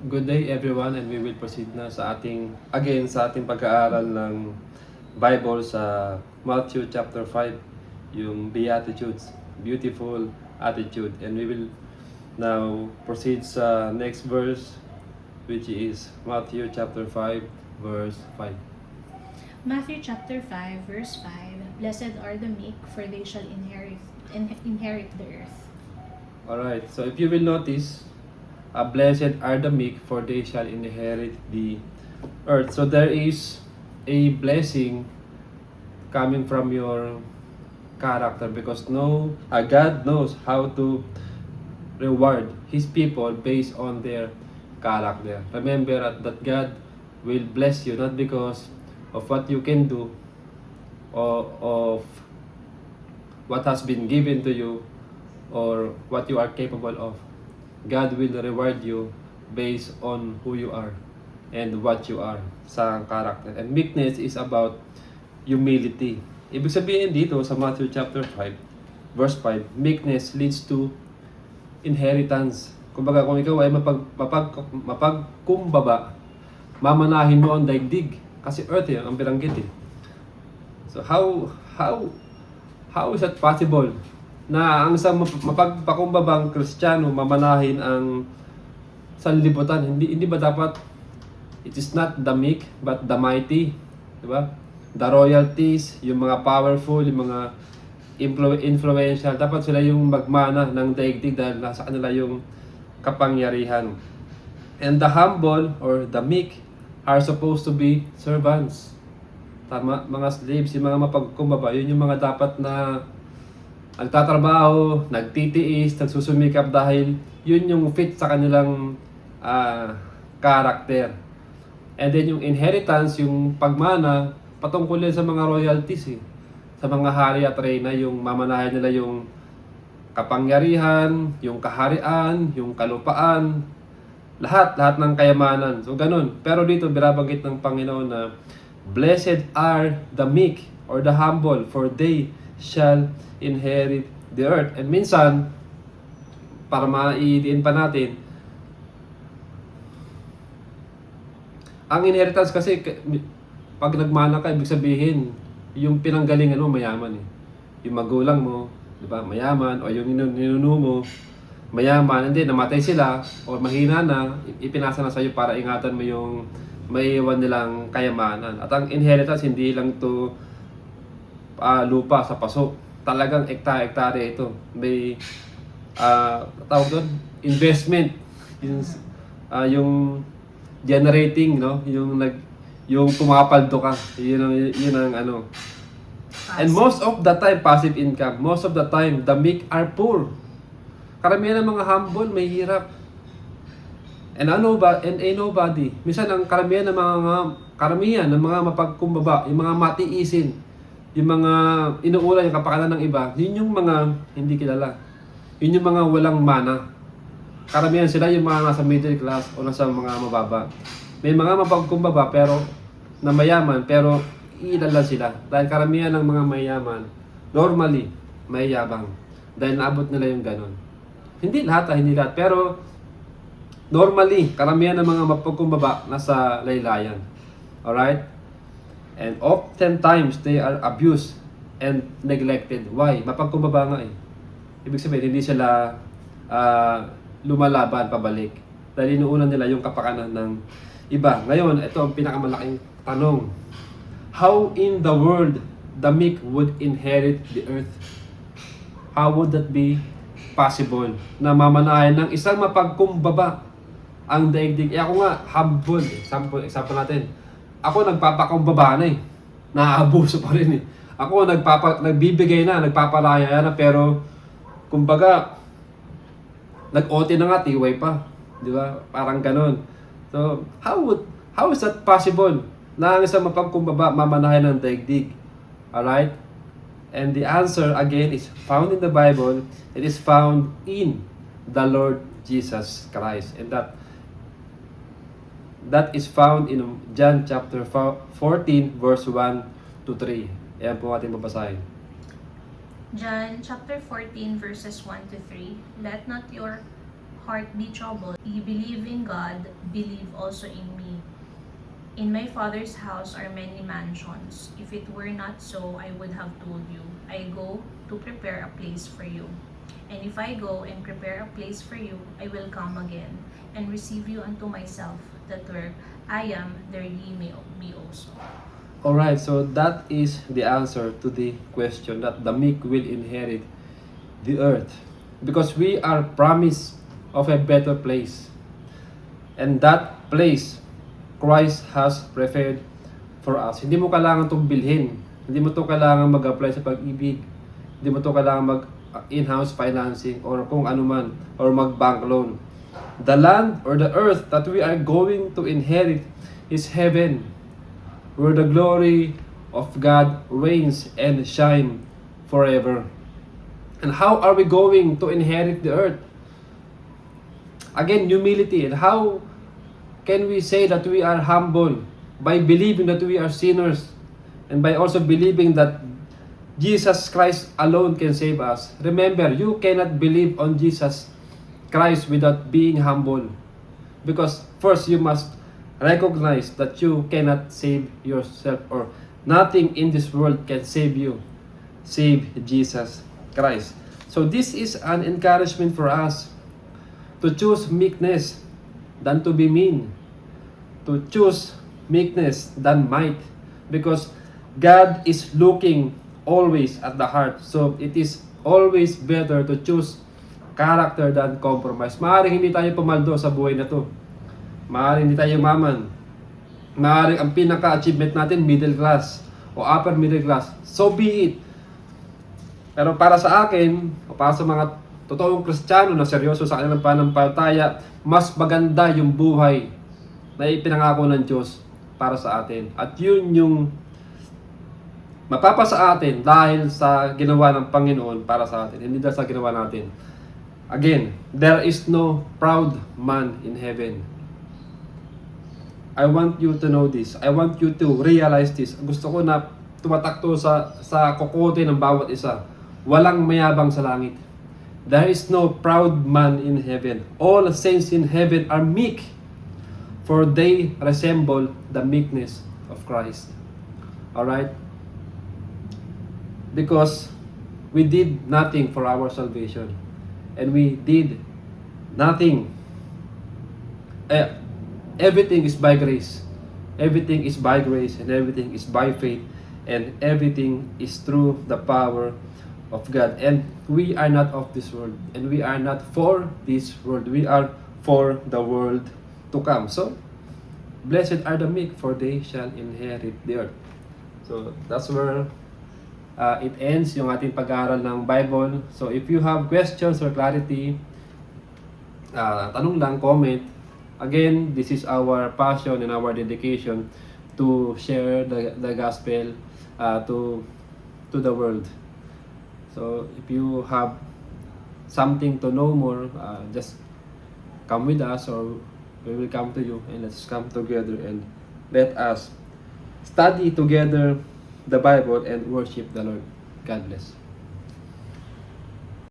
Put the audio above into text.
Good day everyone, and we will proceed na sa ating pag-aaral ng Bible sa Matthew chapter 5, yung Beatitudes, beautiful attitude. And we will now proceed sa next verse, which is Matthew chapter 5 verse 5. Matthew chapter 5, verse 5, Blessed are the meek, for they shall inherit the earth. Alright, so if you will notice, blessed are the meek, for they shall inherit the earth. So there is a blessing coming from your character, because God knows how to reward His people based on their character. Remember that God will bless you not because of what you can do or of what has been given to you or what you are capable of. God will reward you based on who you are and what you are sa character. And meekness is about humility. Ibig sabihin dito sa Matthew chapter 5, verse 5, meekness leads to inheritance. Kumbaga kung ikaw ay mapagkumbaba, mamanahin mo ang daigdig. Kasi earth yan, ang bilanggit eh. So how is that possible? Na ang isang mapagpakumbabang Kristiyano mamanahin ang sanlibutan. Hindi ba dapat it is not the meek but the mighty, di ba? The royalties, yung mga powerful, yung mga influential, dapat sila yung magmana ng daigdig dahil nasa kanila yung kapangyarihan. And the humble or the meek are supposed to be servants. Tama, mga slaves, yung mga mapagkumbaba, yun yung mga dapat na nagtatrabaho, nagtitiis, nagsusumikap dahil yun yung fit sa kanilang character. And then yung inheritance, yung pagmana, patungkol din sa mga royalties eh. Sa mga hari at reyna, yung mamanayan nila yung kapangyarihan, yung kaharian, yung kalupaan, lahat ng kayamanan. So ganun. Pero dito binabanggit ng Panginoon na blessed are the meek or the humble, for they shall inherit the earth. And minsan, para maidiin pa natin, ang inheritance kasi, pag nagmana ka, ibig sabihin, yung pinanggalingan mo, mayaman eh. Yung magulang mo, di ba, mayaman, o yung ninuno mo, mayaman, hindi, namatay sila, o mahina na, ipinasa na sa'yo para ingatan mo yung may iwan nilang kayamanan. At ang inheritance, hindi lang to lupa sa paso. Talagang ekta-ektare ito. May tawag doon, investment. Yung generating, no? Yung pumapaldo ka. Yun ang ano. And most of the time, passive income. Most of the time, the meek are poor. Karamihan ng mga humble, may hirap. And a nobody. Minsan ang karamihan ng mga mapagkumbaba, yung mga matiisin, yung mga inuulan yung kapakanan ng iba, yun yung mga hindi kilala. Yun yung mga walang mana. Karamihan sila yung mga nasa middle class o nasa mga mababa. May mga mapagkumbaba pero na mayaman, pero iilan lang sila. Dahil karamihan ng mga mayaman, normally, mayabang. Dahil naabot nila yung ganon. Hindi lahat, pero normally, karamihan ng mga mapagkumbaba nasa laylayan. Alright? And oftentimes, they are abused and neglected. Why? Mapagkumbaba nga eh. Ibig sabihin, hindi sila lumalaban pabalik. Dahil inuunan nila yung kapakanan ng iba. Ngayon, ito ang pinakamalaking tanong. How in the world the meek would inherit the earth? How would that be possible? Na mamanayan ng isang mapagkumbaba ang daigdig. Ako nga, humble. Example natin. Ako nagpapakumbaba na eh. Naaabuso pa rin eh. Ako nagbibigay na, nagpapalaya na, pero kumbaga nag-OT na nga, tiway pa. Di ba? Parang ganon. So, how is that possible? Na ang isang mapagkumbaba, mamanahin ng daigdig. Alright? And the answer again is found in the Bible. It is found in the Lord Jesus Christ. And that is found in John chapter 14 verse 1 to 3. Ayan po ating babasahin. John chapter 14, verses 1 to 3, Let not your heart be troubled. You believe in God, believe also in me. In my Father's house are many mansions. If it were not so, I would have told you. I go to prepare a place for you. And if I go and prepare a place for you, I will come again and receive you unto myself, that where I am, there ye may be also. Alright, so that is the answer to the question that the meek will inherit the earth. Because we are promised of a better place. And that place, Christ has prepared for us. Hindi mo kailangan itong bilhin. Hindi mo ito kailangan mag-apply sa pag-ibig. Hindi mo ito kailangan mag-in-house financing or kung ano man, or mag-bank loan. The land or the earth that we are going to inherit is heaven, where the glory of God reigns and shine forever. And how are we going to inherit the earth? Again, humility. And how can we say that we are humble? By believing that we are sinners, and by also believing that Jesus Christ alone can save us. Remember, you cannot believe on Jesus Christ without being humble. Because first, you must recognize that you cannot save yourself, or nothing in this world can save you. Save Jesus Christ. So this is an encouragement for us to choose meekness than to be mean. To choose meekness than might. Because God is looking always at the heart. So it is always better to choose character than compromise. Maaaring hindi tayo pumaldo sa buhay na to. Maaaring hindi tayo maman. Maaaring ang pinaka-achievement natin middle class o upper middle class. So be it. Pero para sa akin, o para sa mga totoong Kristiyano na seryoso sa kanilang pananampalataya, mas maganda yung buhay na ipinangako ng Diyos para sa atin. At yun yung mapapasa atin dahil sa ginawa ng Panginoon para sa atin. Hindi dahil sa ginawa natin. Again, there is no proud man in heaven. I want you to know this. I want you to realize this. Gusto ko na tumatakto sa kokote ng bawat isa. Walang mayabang sa langit. There is no proud man in heaven. All saints in heaven are meek, for they resemble the meekness of Christ. Alright? Because we did nothing for our salvation. And we did nothing. Everything is by grace. Everything is by grace, and everything is by faith, and everything is through the power of God. And we are not of this world, and we are not for this world. We are for the world to come. So, blessed are the meek, for they shall inherit the earth. So, that's where it ends yung ating pag-aaral ng Bible. So, if you have questions or clarity, tanong lang, comment. Again, this is our passion and our dedication to share the gospel to the world. So, if you have something to know more, just come with us, or we will come to you, and let's come together and let us study together the Bible and worship the Lord. God bless.